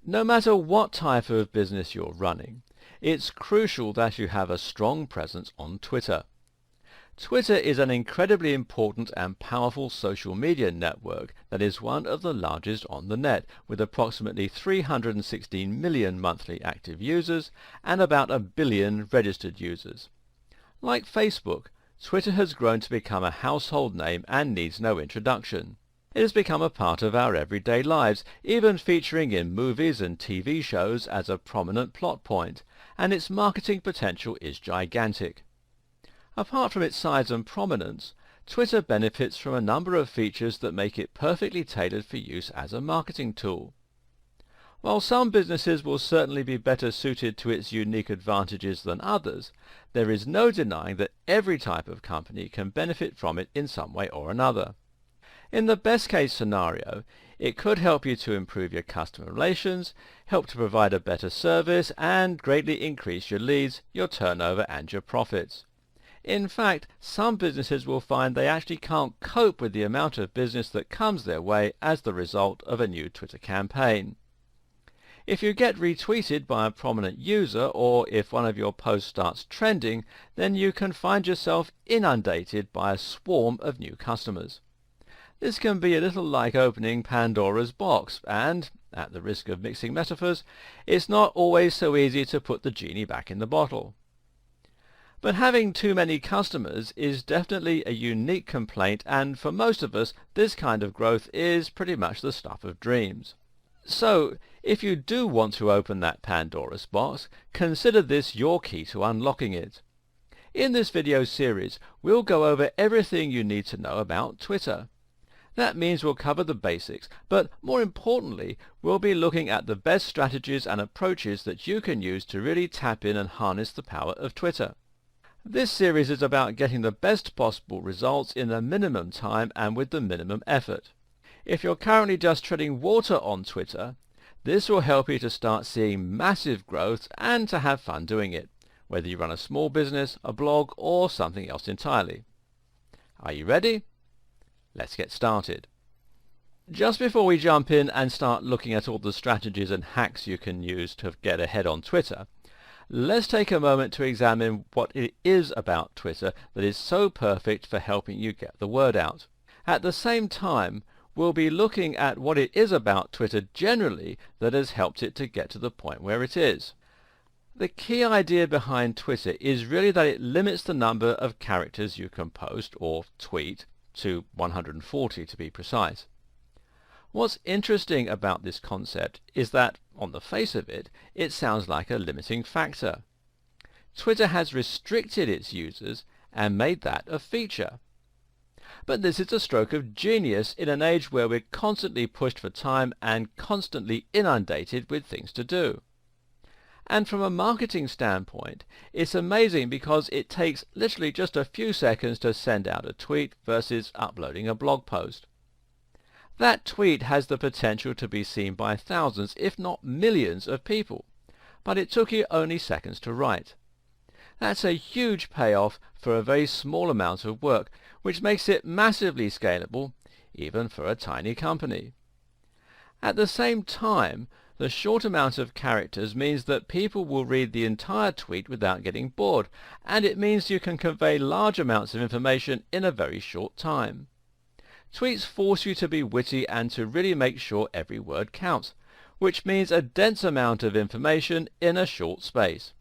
No matter what type of business you're running, it's crucial that you have a strong presence on Twitter. Twitter is an incredibly important and powerful social media network that is one of the largest on the net, with approximately 316 million monthly active users and about a billion registered users. Like Facebook, Twitter has grown to become a household name and needs no introduction. It has become a part of our everyday lives, even featuring in movies and TV shows as a prominent plot point, and its marketing potential is gigantic. Apart from its size and prominence, Twitter benefits from a number of features that make it perfectly tailored for use as a marketing tool. While some businesses will certainly be better suited to its unique advantages than others, there is no denying that every type of company can benefit from it in some way or another. In the best case scenario, it could help you to improve your customer relations, help to provide a better service, and greatly increase your leads, your turnover, and your profits. In fact, some businesses will find they actually can't cope with the amount of business that comes their way as the result of a new Twitter campaign. If you get retweeted by a prominent user, or if one of your posts starts trending, then you can find yourself inundated by a swarm of new customers. This can be a little like opening Pandora's box, and, at the risk of mixing metaphors, it's not always so easy to put the genie back in the bottle. But having too many customers is definitely a unique complaint, and for most of us, this kind of growth is pretty much the stuff of dreams. So, if you do want to open that Pandora's box, consider this your key to unlocking it. In this video series, we'll go over everything you need to know about Twitter. That means we'll cover the basics, but more importantly, we'll be looking at the best strategies and approaches that you can use to really tap in and harness the power of Twitter. This series is about getting the best possible results in the minimum time and with the minimum effort. If you're currently just treading water on Twitter, this will help you to start seeing massive growth and to have fun doing it, whether you run a small business, a blog, or something else entirely. Are you ready? Let's get started. Just before we jump in and start looking at all the strategies and hacks you can use to get ahead on Twitter, let's take a moment to examine what it is about Twitter that is so perfect for helping you get the word out. At the same time, we'll be looking at what it is about Twitter generally that has helped it to get to the point where it is. The key idea behind Twitter is really that it limits the number of characters you can post or tweet to 140 to be precise. What's interesting about this concept is that, on the face of it, it sounds like a limiting factor. Twitter has restricted its users and made that a feature. But this is a stroke of genius in an age where we're constantly pushed for time and constantly inundated with things to do. And from a marketing standpoint, it's amazing because it takes literally just a few seconds to send out a tweet versus uploading a blog post. That tweet has the potential to be seen by thousands, if not millions of people, but it took you only seconds to write. That's a huge payoff for a very small amount of work, which makes it massively scalable, even for a tiny company. At the same time, the short amount of characters means that people will read the entire tweet without getting bored, and it means you can convey large amounts of information in a very short time. Tweets force you to be witty and to really make sure every word counts, which means a dense amount of information in a short space.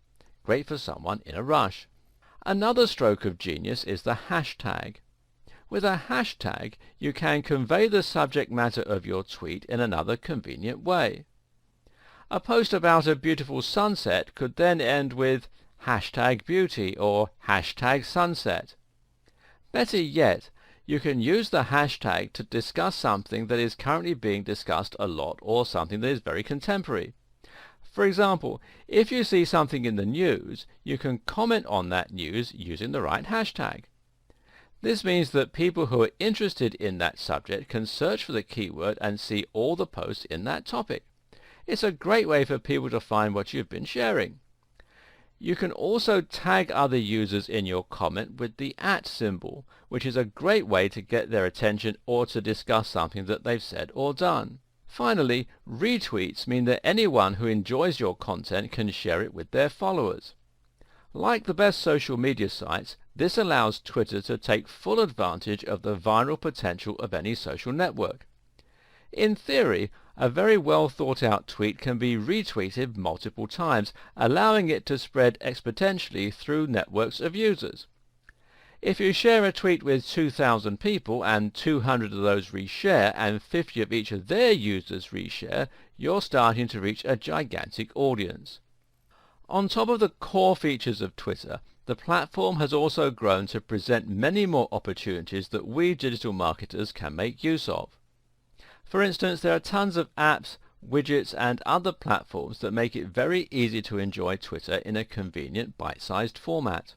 Great for someone in a rush. Another stroke of genius is the hashtag. With a hashtag, you can convey the subject matter of your tweet in another convenient way. A post about a beautiful sunset could then end with #beauty or #sunset. Better yet, you can use the hashtag to discuss something that is currently being discussed a lot or something that is very contemporary. For example, if you see something in the news, you can comment on that news using the right hashtag. This means that people who are interested in that subject can search for the keyword and see all the posts in that topic. It's a great way for people to find what you've been sharing. You can also tag other users in your comment with the @ symbol, which is a great way to get their attention or to discuss something that they've said or done. Finally, retweets mean that anyone who enjoys your content can share it with their followers. Like the best social media sites, this allows Twitter to take full advantage of the viral potential of any social network. In theory, a very well thought out tweet can be retweeted multiple times, allowing it to spread exponentially through networks of users. If you share a tweet with 2,000 people and 200 of those reshare and 50 of each of their users reshare, you're starting to reach a gigantic audience. On top of the core features of Twitter, the platform has also grown to present many more opportunities that we digital marketers can make use of. For instance, there are tons of apps, widgets and other platforms that make it very easy to enjoy Twitter in a convenient bite-sized format.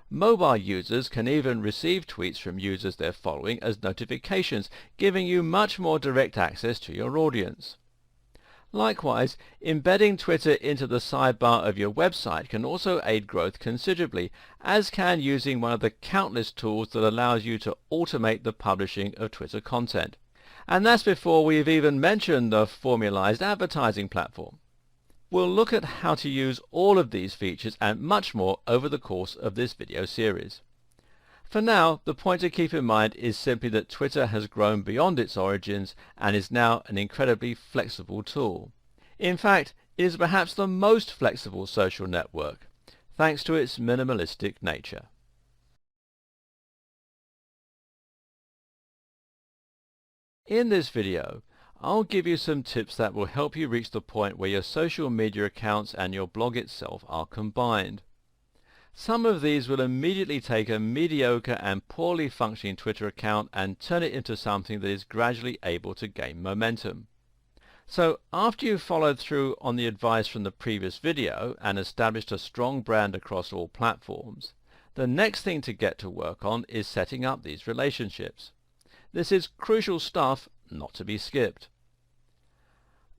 Mobile users can even receive tweets from users they're following as notifications, giving you much more direct access to your audience. Likewise, embedding Twitter into the sidebar of your website can also aid growth considerably, as can using one of the countless tools that allows you to automate the publishing of Twitter content. And that's before we've even mentioned the formalized advertising platform. We'll look at how to use all of these features and much more over the course of this video series. For now, the point to keep in mind is simply that Twitter has grown beyond its origins and is now an incredibly flexible tool. In fact, it is perhaps the most flexible social network, thanks to its minimalistic nature. In this video, I'll give you some tips that will help you reach the point where your social media accounts and your blog itself are combined. Some of these will immediately take a mediocre and poorly functioning Twitter account and turn it into something that is gradually able to gain momentum. So after you've followed through on the advice from the previous video and established a strong brand across all platforms, the next thing to get to work on is setting up these relationships. This is crucial stuff, not to be skipped.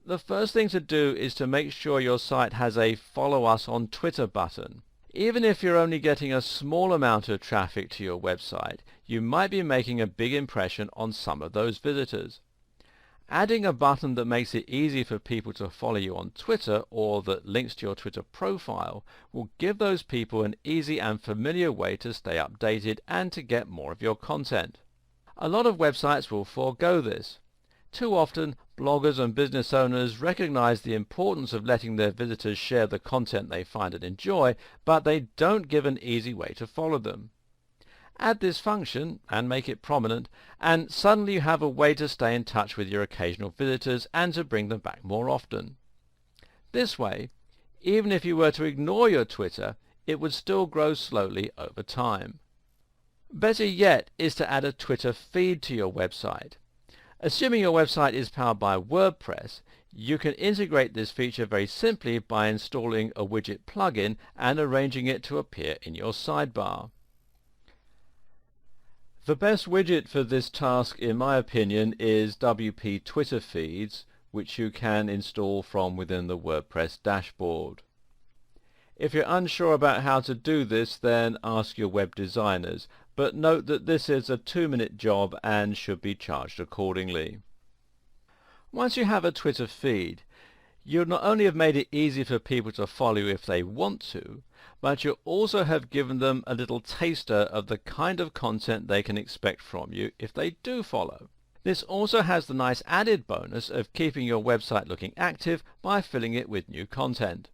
The first thing to do is to make sure your site has a Follow Us on Twitter button. Even if you're only getting a small amount of traffic to your website, you might be making a big impression on some of those visitors. Adding a button that makes it easy for people to follow you on Twitter or that links to your Twitter profile will give those people an easy and familiar way to stay updated and to get more of your content. A lot of websites will forego this. Too often, bloggers and business owners recognize the importance of letting their visitors share the content they find and enjoy, but they don't give an easy way to follow them. Add this function and make it prominent, and suddenly you have a way to stay in touch with your occasional visitors and to bring them back more often. This way, even if you were to ignore your Twitter, it would still grow slowly over time. Better yet is to add a Twitter feed to your website. Assuming your website is powered by WordPress, you can integrate this feature very simply by installing a widget plugin and arranging it to appear in your sidebar. The best widget for this task, in my opinion, is WP Twitter Feeds, which you can install from within the WordPress dashboard. If you're unsure about how to do this, then ask your web designers, but note that this is a 2-minute job and should be charged accordingly. Once you have a Twitter feed, you not only have made it easy for people to follow you if they want to, but you also have given them a little taster of the kind of content they can expect from you if they do follow. This also has the nice added bonus of keeping your website looking active by filling it with new content.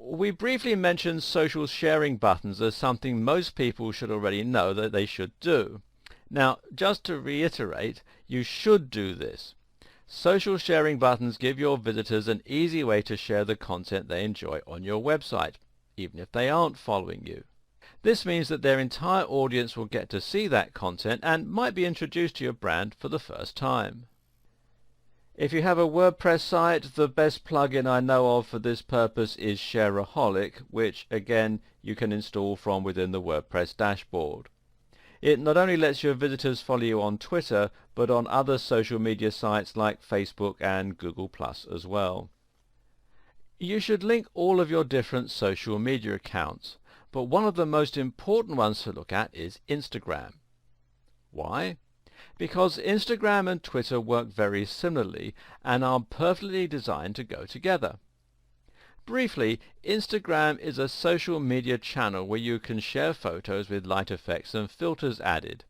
We briefly mentioned social sharing buttons as something most people should already know that they should do. Now, just to reiterate, you should do this. Social sharing buttons give your visitors an easy way to share the content they enjoy on your website, even if they aren't following you. This means that their entire audience will get to see that content and might be introduced to your brand for the first time. If you have a WordPress site, the best plugin I know of for this purpose is Shareaholic, which again you can install from within the WordPress dashboard. It not only lets your visitors follow you on Twitter, but on other social media sites like Facebook and Google+ as well. You should link all of your different social media accounts, but one of the most important ones to look at is Instagram. Why? because Instagram and Twitter work very similarly and are perfectly designed to go together. Briefly, Instagram is a social media channel where you can share photos with light effects and filters added.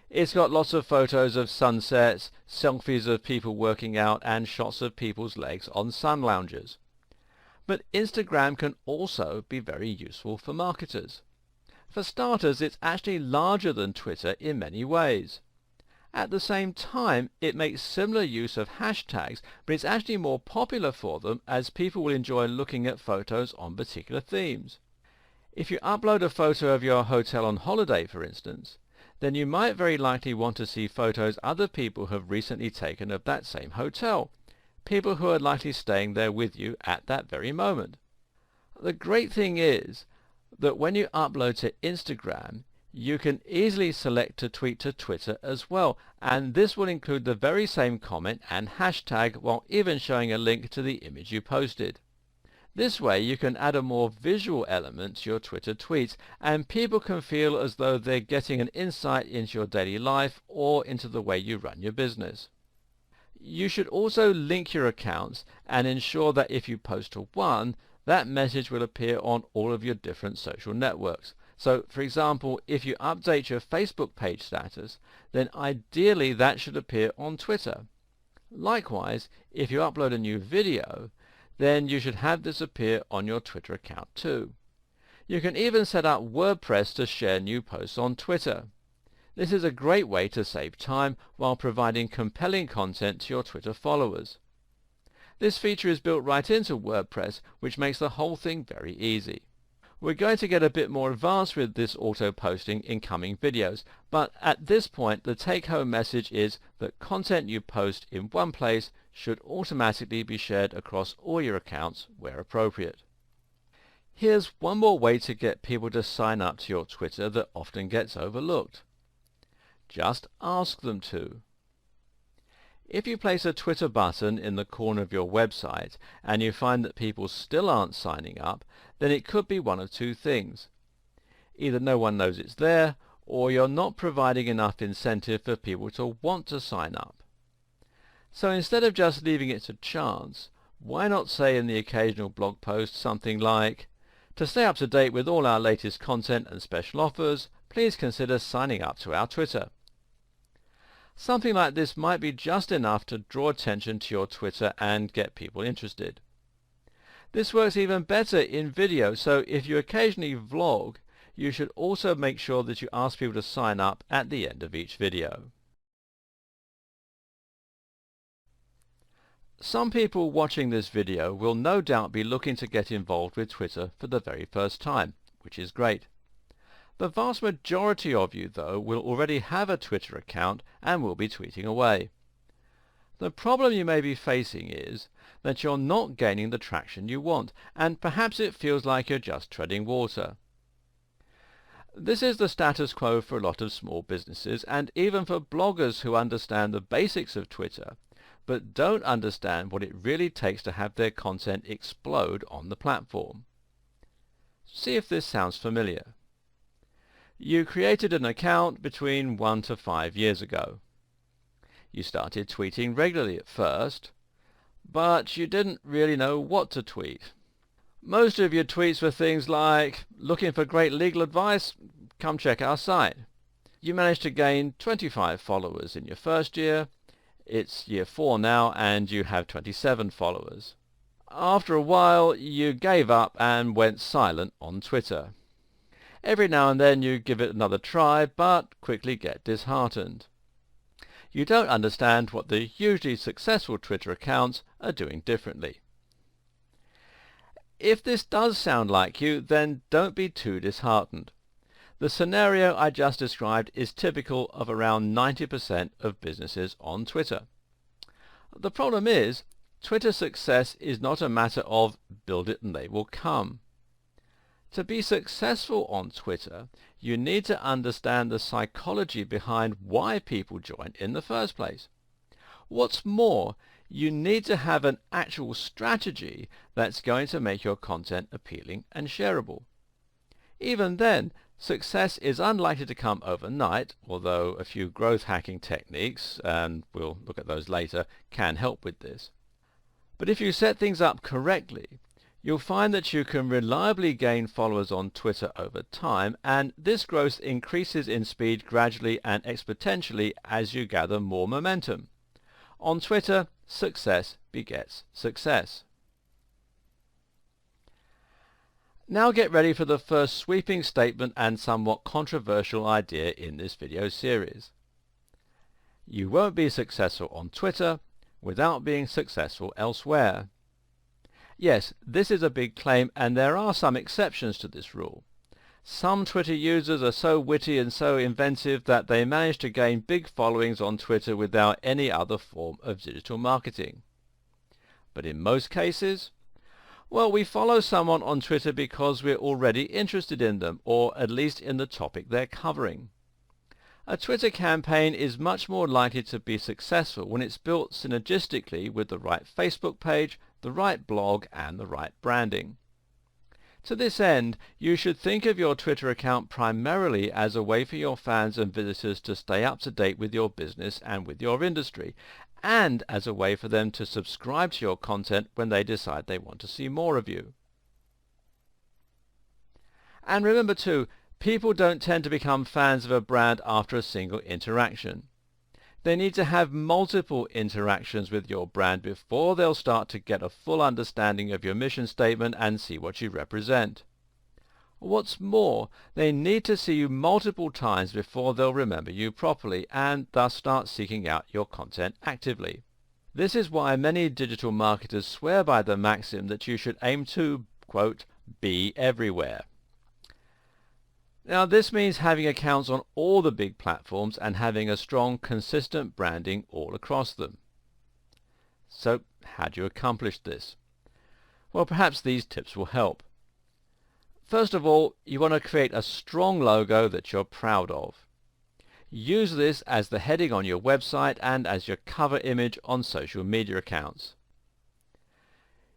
It's got lots of photos of sunsets, selfies of people working out, and shots of people's legs on sun loungers. But Instagram can also be very useful for marketers. For starters, it's actually larger than Twitter in many ways. At the same time, it makes similar use of hashtags, but it's actually more popular for them as people will enjoy looking at photos on particular themes. If you upload a photo of your hotel on holiday, for instance, then you might very likely want to see photos other people have recently taken of that same hotel, people who are likely staying there with you at that very moment. The great thing is that when you upload to Instagram, you can easily select to tweet to Twitter as well, and this will include the very same comment and hashtag while even showing a link to the image you posted. This way you can add a more visual element to your Twitter tweets, and people can feel as though they're getting an insight into your daily life or into the way you run your business. You should also link your accounts and ensure that if you post to one, that message will appear on all of your different social networks. So, for example, if you update your Facebook page status, then ideally that should appear on Twitter. Likewise, if you upload a new video, then you should have this appear on your Twitter account too. You can even set up WordPress to share new posts on Twitter. This is a great way to save time while providing compelling content to your Twitter followers. This feature is built right into WordPress, which makes the whole thing very easy. We're going to get a bit more advanced with this auto-posting in coming videos, but at this point the take-home message is that content you post in one place should automatically be shared across all your accounts where appropriate. Here's one more way to get people to sign up to your Twitter that often gets overlooked. Just ask them to. If you place a Twitter button in the corner of your website and you find that people still aren't signing up, then it could be one of two things. Either no one knows it's there, or you're not providing enough incentive for people to want to sign up. So instead of just leaving it to chance, why not say in the occasional blog post something like, "To stay up to date with all our latest content and special offers, please consider signing up to our Twitter." Something like this might be just enough to draw attention to your Twitter and get people interested. This works even better in video, so if you occasionally vlog, you should also make sure that you ask people to sign up at the end of each video. Some people watching this video will no doubt be looking to get involved with Twitter for the very first time, which is great. The vast majority of you, though, will already have a Twitter account and will be tweeting away. The problem you may be facing is that you're not gaining the traction you want, and perhaps it feels like you're just treading water. This is the status quo for a lot of small businesses, and even for bloggers who understand the basics of Twitter, but don't understand what it really takes to have their content explode on the platform. See if this sounds familiar. You created an account between 1 to 5 years ago. You started tweeting regularly at first, but you didn't really know what to tweet. Most of your tweets were things like, "Looking for great legal advice? Come check our site." You managed to gain 25 followers in your first year. It's year 4 now and you have 27 followers. After a while you gave up and went silent on Twitter. Every now and then you give it another try, but quickly get disheartened. You don't understand what the hugely successful Twitter accounts are doing differently. If this does sound like you, then don't be too disheartened. The scenario I just described is typical of around 90% of businesses on Twitter. The problem is, Twitter success is not a matter of build it and they will come. To be successful on Twitter, you need to understand the psychology behind why people join in the first place. What's more, you need to have an actual strategy that's going to make your content appealing and shareable. Even then, Success is unlikely to come overnight, although a few growth hacking techniques, and we'll look at those later, can help with this. But if you set things up correctly, you'll find that you can reliably gain followers on Twitter over time, and this growth increases in speed gradually and exponentially as you gather more momentum. On Twitter, success begets success. Now get ready for the first sweeping statement and somewhat controversial idea in this video series. You won't be successful on Twitter without being successful elsewhere. Yes, this is a big claim, and there are some exceptions to this rule. Some Twitter users are so witty and so inventive that they manage to gain big followings on Twitter without any other form of digital marketing. But in most cases, well, we follow someone on Twitter because we're already interested in them, or at least in the topic they're covering. A Twitter campaign is much more likely to be successful when it's built synergistically with the right Facebook page, the right blog, and the right branding. To this end, you should think of your Twitter account primarily as a way for your fans and visitors to stay up to date with your business and with your industry, and as a way for them to subscribe to your content when they decide they want to see more of you. And remember too, people don't tend to become fans of a brand after a single interaction. They need to have multiple interactions with your brand before they'll start to get a full understanding of your mission statement and see what you represent. What's more, they need to see you multiple times before they'll remember you properly and thus start seeking out your content actively. This is why many digital marketers swear by the maxim that you should aim to, quote, be everywhere. Now this means having accounts on all the big platforms and having a strong, consistent branding all across them. So how do you accomplish this? Well, perhaps these tips will help. First of all, you want to create a strong logo that you're proud of. Use this as the heading on your website and as your cover image on social media accounts.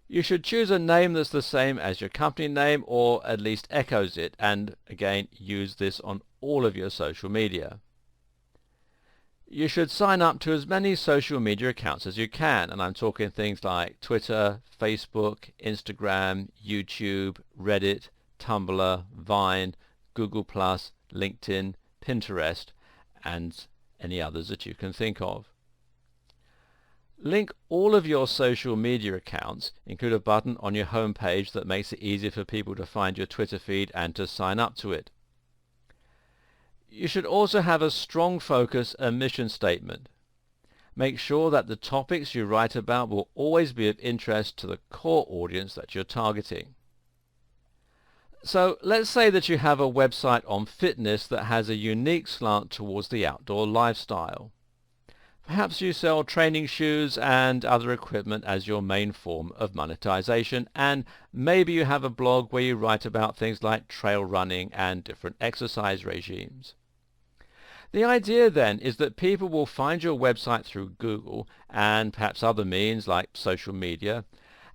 You should choose a name that's the same as your company name or at least echoes it, and again use this on all of your social media. You should sign up to as many social media accounts as you can, and I'm talking things like Twitter, Facebook, Instagram, YouTube, Reddit, Tumblr, Vine, Google+, LinkedIn, Pinterest, and any others that you can think of. Link all of your social media accounts, include a button on your home page that makes it easier for people to find your Twitter feed and to sign up to it. You should also have a strong focus and mission statement. Make sure that the topics you write about will always be of interest to the core audience that you're targeting. So let's say that you have a website on fitness that has a unique slant towards the outdoor lifestyle. Perhaps you sell training shoes and other equipment as your main form of monetization, and maybe you have a blog where you write about things like trail running and different exercise regimes. The idea then is that people will find your website through Google and perhaps other means like social media,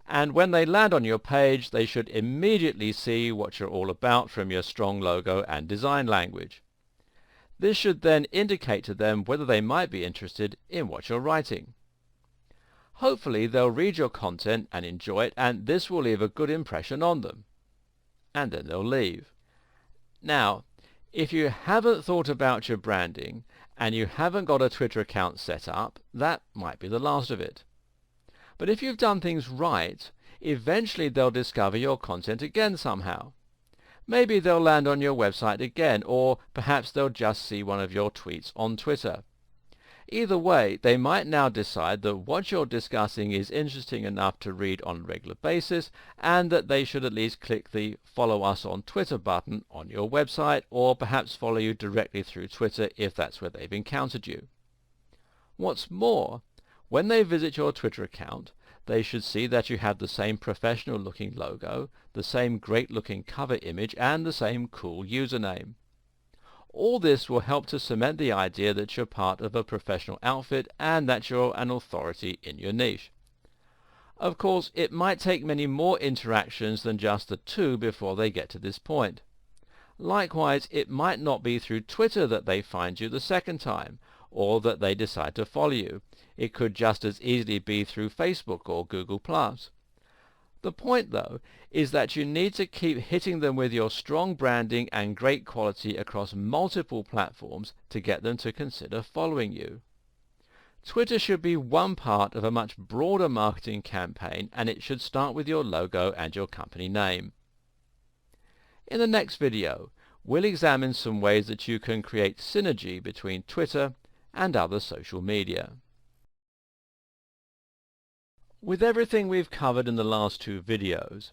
and when they land on your page they should immediately see what you're all about from your strong logo and design language. This should then indicate to them whether they might be interested in what you're writing. Hopefully they'll read your content and enjoy it, and this will leave a good impression on them. And then they'll leave. Now, if you haven't thought about your branding and you haven't got a Twitter account set up, that might be the last of it. But if you've done things right, eventually they'll discover your content again somehow. Maybe they'll land on your website again, or perhaps they'll just see one of your tweets on Twitter. Either way, they might now decide that what you're discussing is interesting enough to read on a regular basis, and that they should at least click the Follow Us on Twitter button on your website, or perhaps follow you directly through Twitter if that's where they've encountered you. What's more, when they visit your Twitter account, they should see that you have the same professional looking logo, the same great looking cover image, and the same cool username. All this will help to cement the idea that you're part of a professional outfit and that you're an authority in your niche. Of course, it might take many more interactions than just the two before they get to this point. Likewise, it might not be through Twitter that they find you the second time, or that they decide to follow you. It could just as easily be through Facebook or Google+. The point, though, is that you need to keep hitting them with your strong branding and great quality across multiple platforms to get them to consider following you. Twitter should be one part of a much broader marketing campaign, and it should start with your logo and your company name. In the next video, we'll examine some ways that you can create synergy between Twitter and other social media. With everything we've covered in the last two videos,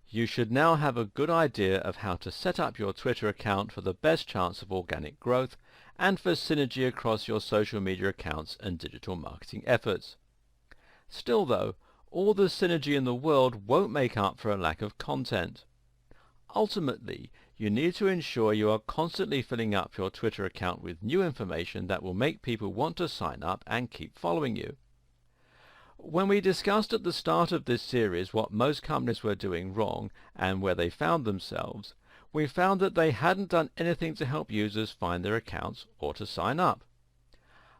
you should now have a good idea of how to set up your Twitter account for the best chance of organic growth and for synergy across your social media accounts and digital marketing efforts. Still though, all the synergy in the world won't make up for a lack of content. Ultimately, you need to ensure you are constantly filling up your Twitter account with new information that will make people want to sign up and keep following you. When we discussed at the start of this series what most companies were doing wrong and where they found themselves, we found that they hadn't done anything to help users find their accounts or to sign up.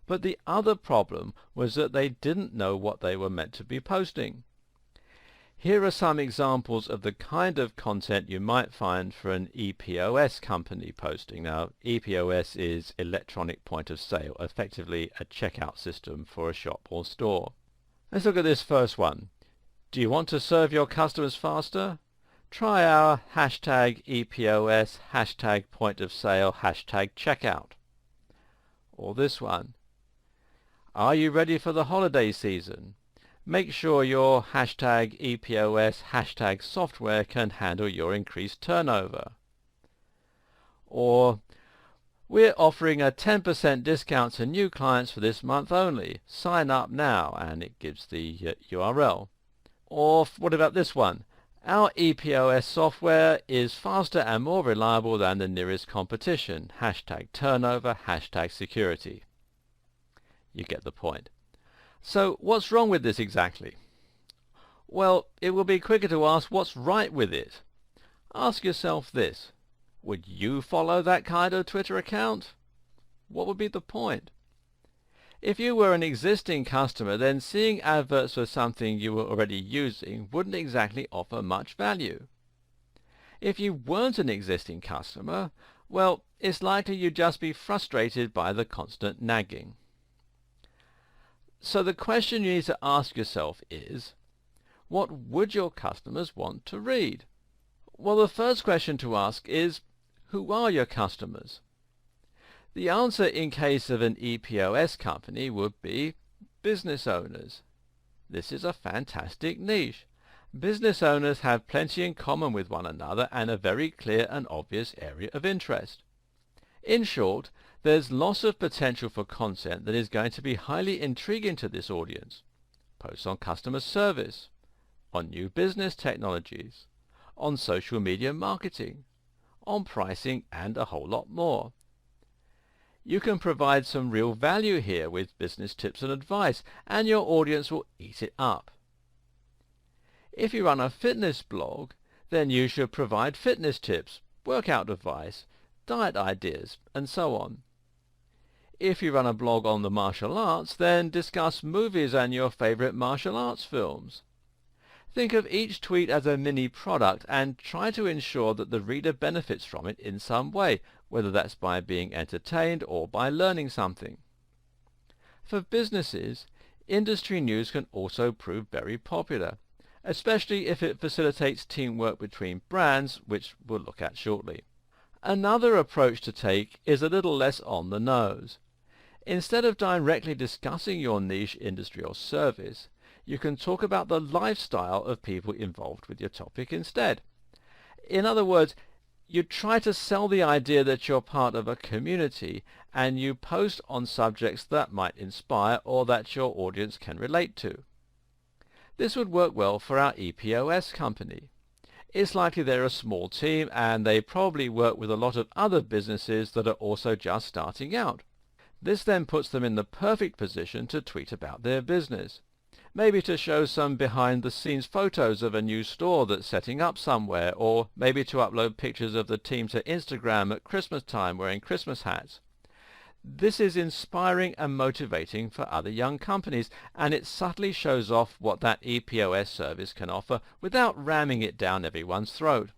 But the other problem was that they didn't know what they were meant to be posting. Here are some examples of the kind of content you might find for an EPOS company posting. Now, EPOS is electronic point of sale, effectively a checkout system for a shop or store. Let's look at this first one. Do you want to serve your customers faster? Try our hashtag EPOS, hashtag point of sale, hashtag checkout. Or this one. Are you ready for the holiday season? Make sure your hashtag EPOS, hashtag software can handle your increased turnover. Or, we're offering a 10% discount to new clients for this month only. Sign up now, and it gives the URL. Or what about this one? Our EPOS software is faster and more reliable than the nearest competition. Hashtag turnover, hashtag security. You get the point. So what's wrong with this exactly? Well, it will be quicker to ask what's right with it. Ask yourself this. Would you follow that kind of Twitter account? What would be the point? If you were an existing customer, then seeing adverts for something you were already using wouldn't exactly offer much value. If you weren't an existing customer, well, it's likely you'd just be frustrated by the constant nagging. So the question you need to ask yourself is, what would your customers want to read? Well, the first question to ask is, who are your customers? The answer in case of an EPOS company would be business owners. This is a fantastic niche. Business owners have plenty in common with one another and a very clear and obvious area of interest. In short, there's lots of potential for content that is going to be highly intriguing to this audience. Posts on customer service, on new business technologies, on social media marketing, on pricing, and a whole lot more. You can provide some real value here with business tips and advice, and your audience will eat it up. If you run a fitness blog, then you should provide fitness tips, workout advice, diet ideas, and so on. If you run a blog on the martial arts, then discuss movies and your favorite martial arts films. Think of each tweet as a mini product and try to ensure that the reader benefits from it in some way, whether that's by being entertained or by learning something. For businesses, industry news can also prove very popular, especially if it facilitates teamwork between brands, which we'll look at shortly. Another approach to take is a little less on the nose. Instead of directly discussing your niche industry or service, you can talk about the lifestyle of people involved with your topic instead. In other words, you try to sell the idea that you're part of a community, and you post on subjects that might inspire or that your audience can relate to. This would work well for our EPOS company. It's likely they're a small team, and they probably work with a lot of other businesses that are also just starting out. This then puts them in the perfect position to tweet about their business. maybe to show some behind-the-scenes photos of a new store that's setting up somewhere, or maybe to upload pictures of the team to Instagram at Christmas time wearing Christmas hats. This is inspiring and motivating for other young companies, and it subtly shows off what that EPOS service can offer without ramming it down everyone's throat.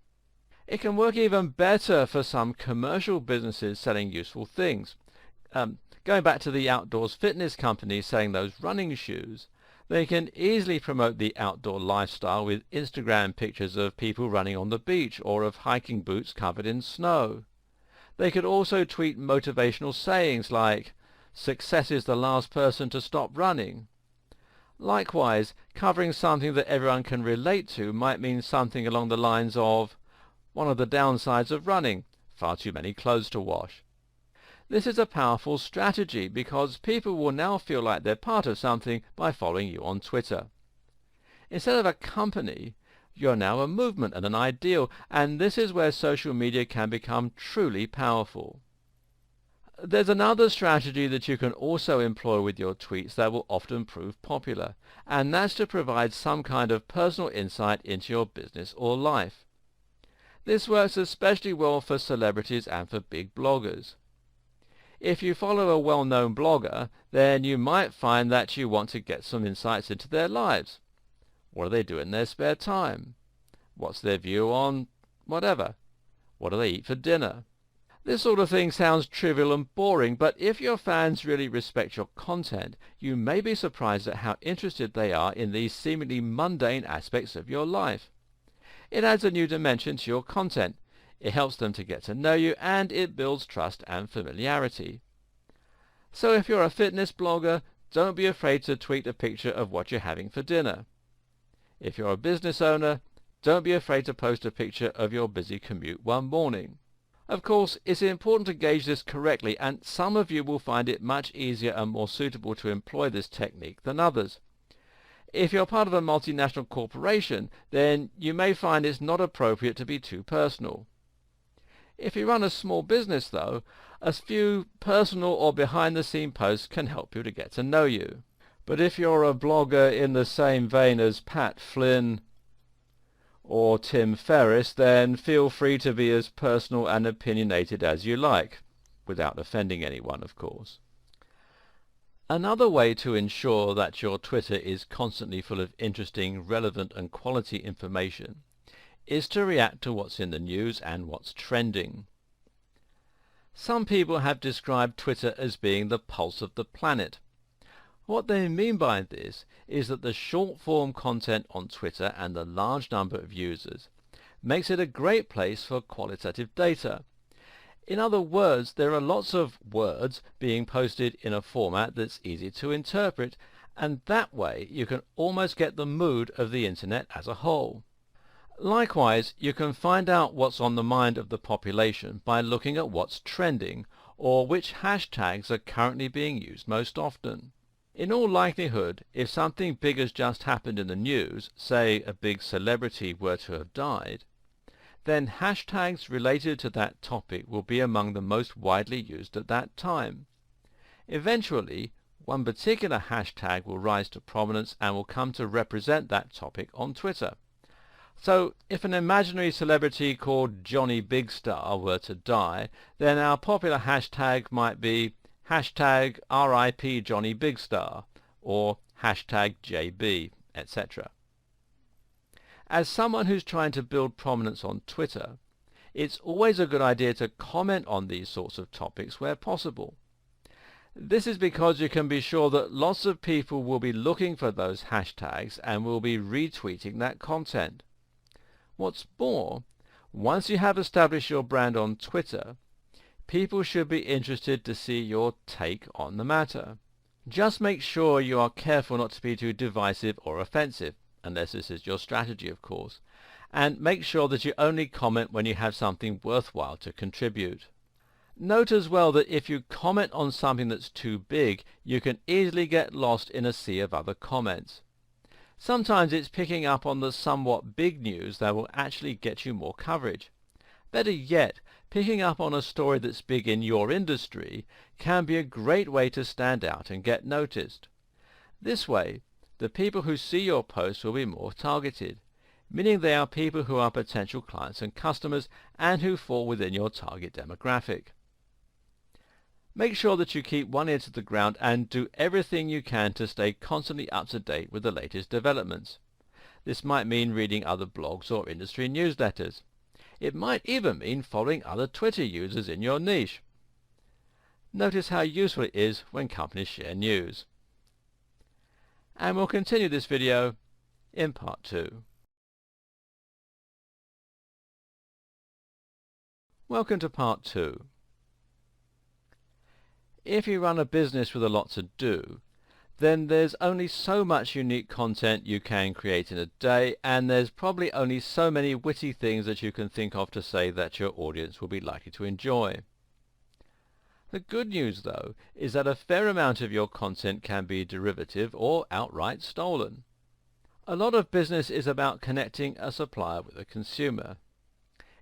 It can work even better for some commercial businesses selling useful things. Going back to the outdoors fitness companies selling those running shoes, they can easily promote the outdoor lifestyle with Instagram pictures of people running on the beach or of hiking boots covered in snow. They could also tweet motivational sayings like, "Success is the last person to stop running." Likewise, covering something that everyone can relate to might mean something along the lines of, "One of the downsides of running, far too many clothes to wash." This is a powerful strategy because people will now feel like they're part of something by following you on Twitter. Instead of a company, you're now a movement and an ideal, and this is where social media can become truly powerful. There's another strategy that you can also employ with your tweets that will often prove popular, and that's to provide some kind of personal insight into your business or life. This works especially well for celebrities and for big bloggers. If you follow a well-known blogger, then you might find that you want to get some insights into their lives. What do they do in their spare time? What's their view on whatever? What do they eat for dinner? This sort of thing sounds trivial and boring, but if your fans really respect your content, you may be surprised at how interested they are in these seemingly mundane aspects of your life. It adds a new dimension to your content. It helps them to get to know you, and it builds trust and familiarity. So if you're a fitness blogger, don't be afraid to tweet a picture of what you're having for dinner. If you're a business owner, don't be afraid to post a picture of your busy commute one morning. Of course, it's important to gauge this correctly, and some of you will find it much easier and more suitable to employ this technique than others. If you're part of a multinational corporation, then you may find it's not appropriate to be too personal. If you run a small business, though, a few personal or behind-the-scene posts can help you to get to know you. But if you're a blogger in the same vein as Pat Flynn or Tim Ferriss, then feel free to be as personal and opinionated as you like, without offending anyone, of course. Another way to ensure that your Twitter is constantly full of interesting, relevant and quality information is to react to what's in the news and what's trending. Some people have described Twitter as being the pulse of the planet. What they mean by this is that the short-form content on Twitter and the large number of users makes it a great place for qualitative data. In other words, there are lots of words being posted in a format that's easy to interpret, and that way you can almost get the mood of the internet as a whole. Likewise, you can find out what's on the mind of the population by looking at what's trending, or which hashtags are currently being used most often. In all likelihood, if something big has just happened in the news, say a big celebrity were to have died, then hashtags related to that topic will be among the most widely used at that time. Eventually, one particular hashtag will rise to prominence and will come to represent that topic on Twitter. So, if an imaginary celebrity called Johnny Big Star were to die, then our popular hashtag might be hashtag RIP Johnny Big Star, or hashtag JB, etc. As someone who's trying to build prominence on Twitter, it's always a good idea to comment on these sorts of topics where possible. This is because you can be sure that lots of people will be looking for those hashtags and will be retweeting that content. What's more, once you have established your brand on Twitter, people should be interested to see your take on the matter. Just make sure you are careful not to be too divisive or offensive, unless this is your strategy, of course, and make sure that you only comment when you have something worthwhile to contribute. Note as well that if you comment on something that's too big, you can easily get lost in a sea of other comments. Sometimes it's picking up on the somewhat big news that will actually get you more coverage. Better yet, picking up on a story that's big in your industry can be a great way to stand out and get noticed. This way, the people who see your posts will be more targeted, meaning they are people who are potential clients and customers and who fall within your target demographic. Make sure that you keep one ear to the ground and do everything you can to stay constantly up to date with the latest developments. This might mean reading other blogs or industry newsletters. It might even mean following other Twitter users in your niche. Notice how useful it is when companies share news. And we'll continue this video in part 2. Welcome to part 2. If you run a business with a lot to do, then there's only so much unique content you can create in a day, and there's probably only so many witty things that you can think of to say that your audience will be likely to enjoy. The good news, though, is that a fair amount of your content can be derivative or outright stolen. A lot of business is about connecting a supplier with a consumer.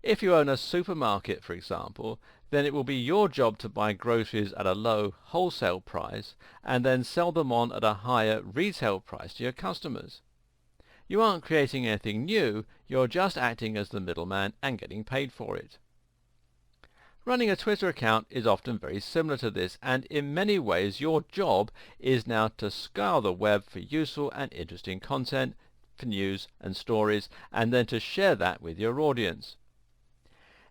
If you own a supermarket, for example, then it will be your job to buy groceries at a low wholesale price and then sell them on at a higher retail price to your customers. You aren't creating anything new, you're just acting as the middleman and getting paid for it. Running a Twitter account is often very similar to this, and in many ways your job is now to scour the web for useful and interesting content, for news and stories, and then to share that with your audience.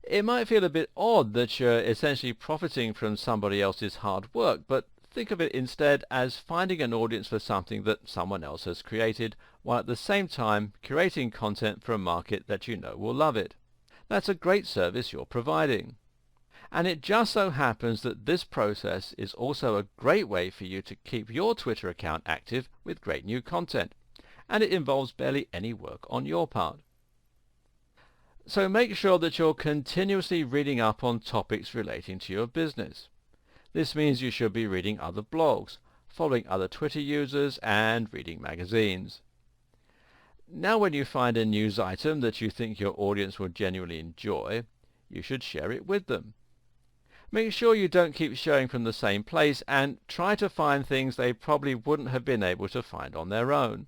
It might feel a bit odd that you're essentially profiting from somebody else's hard work, but think of it instead as finding an audience for something that someone else has created, while at the same time curating content for a market that you know will love it. That's a great service you're providing. And it just so happens that this process is also a great way for you to keep your Twitter account active with great new content, and it involves barely any work on your part. So make sure that you're continuously reading up on topics relating to your business. This means you should be reading other blogs, following other Twitter users, and reading magazines. Now when you find a news item that you think your audience will genuinely enjoy, you should share it with them. Make sure you don't keep sharing from the same place, and try to find things they probably wouldn't have been able to find on their own.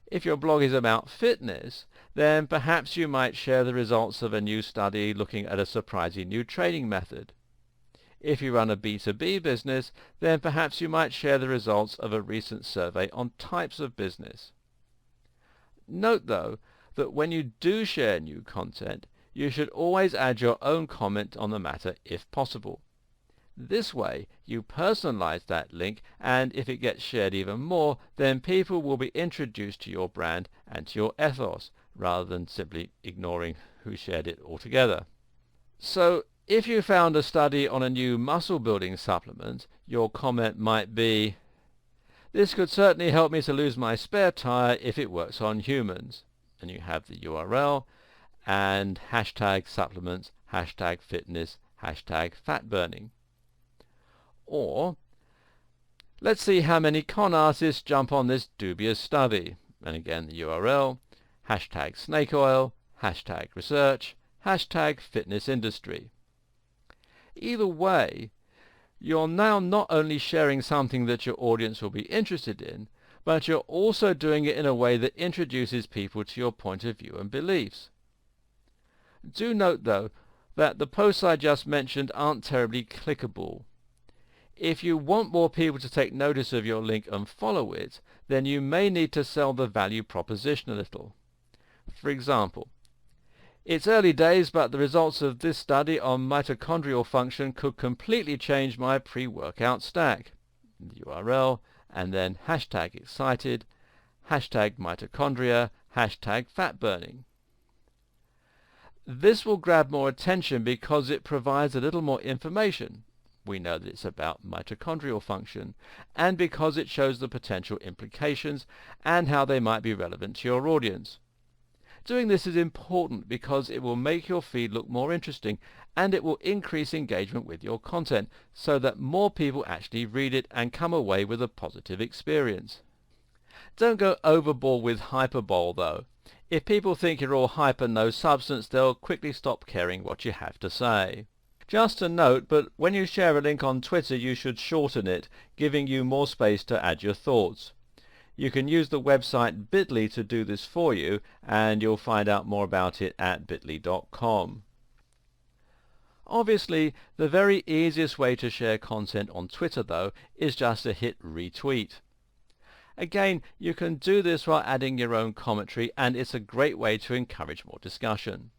If your blog is about fitness, then perhaps you might share the results of a new study looking at a surprising new training method. If you run a B2B business, then perhaps you might share the results of a recent survey on types of business. Note, though, that when you do share new content, you should always add your own comment on the matter if possible. This way, you personalize that link, and if it gets shared even more, then people will be introduced to your brand and to your ethos, rather than simply ignoring who shared it altogether. So, if you found a study on a new muscle-building supplement, your comment might be, "This could certainly help me to lose my spare tire if it works on humans." And you have the URL, and hashtag supplements, hashtag fitness, hashtag fat burning. Or, let's see how many con artists jump on this dubious study. And again the URL, hashtag snake oil, hashtag research, hashtag fitness industry. Either way, you're now not only sharing something that your audience will be interested in, but you're also doing it in a way that introduces people to your point of view and beliefs. Do note, though, that the posts I just mentioned aren't terribly clickable. If you want more people to take notice of your link and follow it, then you may need to sell the value proposition a little. For example, "It's early days, but the results of this study on mitochondrial function could completely change my pre-workout stack." The URL, and then hashtag excited, hashtag mitochondria, hashtag fat burning. This will grab more attention because it provides a little more information. We know that it's about mitochondrial function, and because it shows the potential implications and how they might be relevant to your audience. Doing this is important because it will make your feed look more interesting, and it will increase engagement with your content so that more people actually read it and come away with a positive experience. Don't go overboard with hyperbole, though. If people think you're all hype and no substance, they'll quickly stop caring what you have to say. Just a note, but when you share a link on Twitter, you should shorten it, giving you more space to add your thoughts. You can use the website Bitly to do this for you, and you'll find out more about it at bitly.com. Obviously, the very easiest way to share content on Twitter, though, is just to hit retweet. Again, you can do this while adding your own commentary, and it's a great way to encourage more discussion.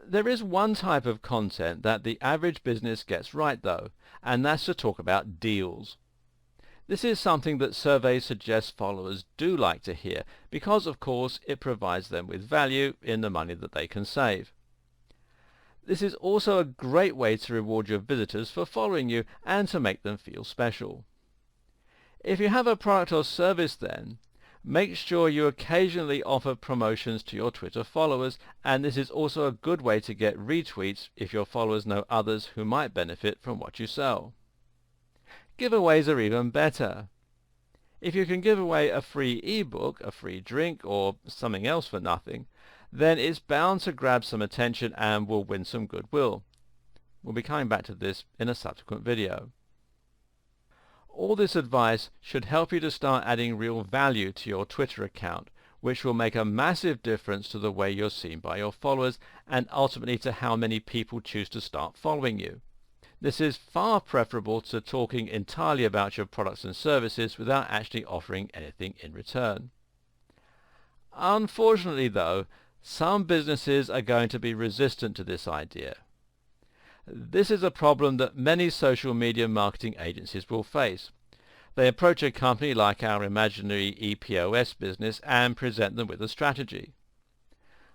There is one type of content that the average business gets right, though, and that's to talk about deals. This is something that surveys suggest followers do like to hear because, of course, it provides them with value in the money that they can save. This is also a great way to reward your visitors for following you and to make them feel special. If you have a product or service then, make sure you occasionally offer promotions to your Twitter followers, and this is also a good way to get retweets if your followers know others who might benefit from what you sell. Giveaways are even better. If you can give away a free ebook, a free drink, or something else for nothing, then it's bound to grab some attention and will win some goodwill. We'll be coming back to this in a subsequent video. All this advice should help you to start adding real value to your Twitter account, which will make a massive difference to the way you're seen by your followers and ultimately to how many people choose to start following you. This is far preferable to talking entirely about your products and services without actually offering anything in return. Unfortunately, though, some businesses are going to be resistant to this idea. This is a problem that many social media marketing agencies will face. They approach a company like our imaginary EPOS business and present them with a strategy.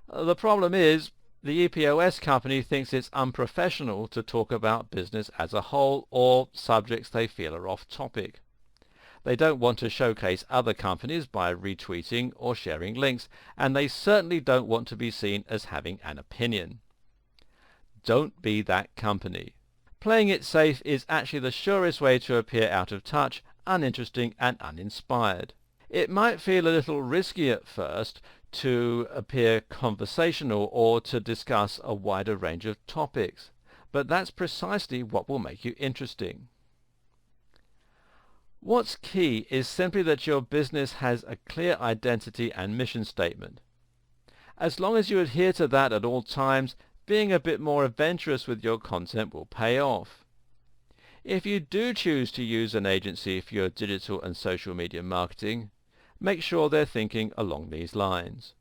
The problem is, the EPOS company thinks it's unprofessional to talk about business as a whole or subjects they feel are off topic. They don't want to showcase other companies by retweeting or sharing links, and they certainly don't want to be seen as having an opinion. Don't be that company. Playing it safe is actually the surest way to appear out of touch, uninteresting and uninspired. It might feel a little risky at first to appear conversational or to discuss a wider range of topics, but that's precisely what will make you interesting. What's key is simply that your business has a clear identity and mission statement. As long as you adhere to that at all times, being a bit more adventurous with your content will pay off. If you do choose to use an agency for your digital and social media marketing, make sure they're thinking along these lines.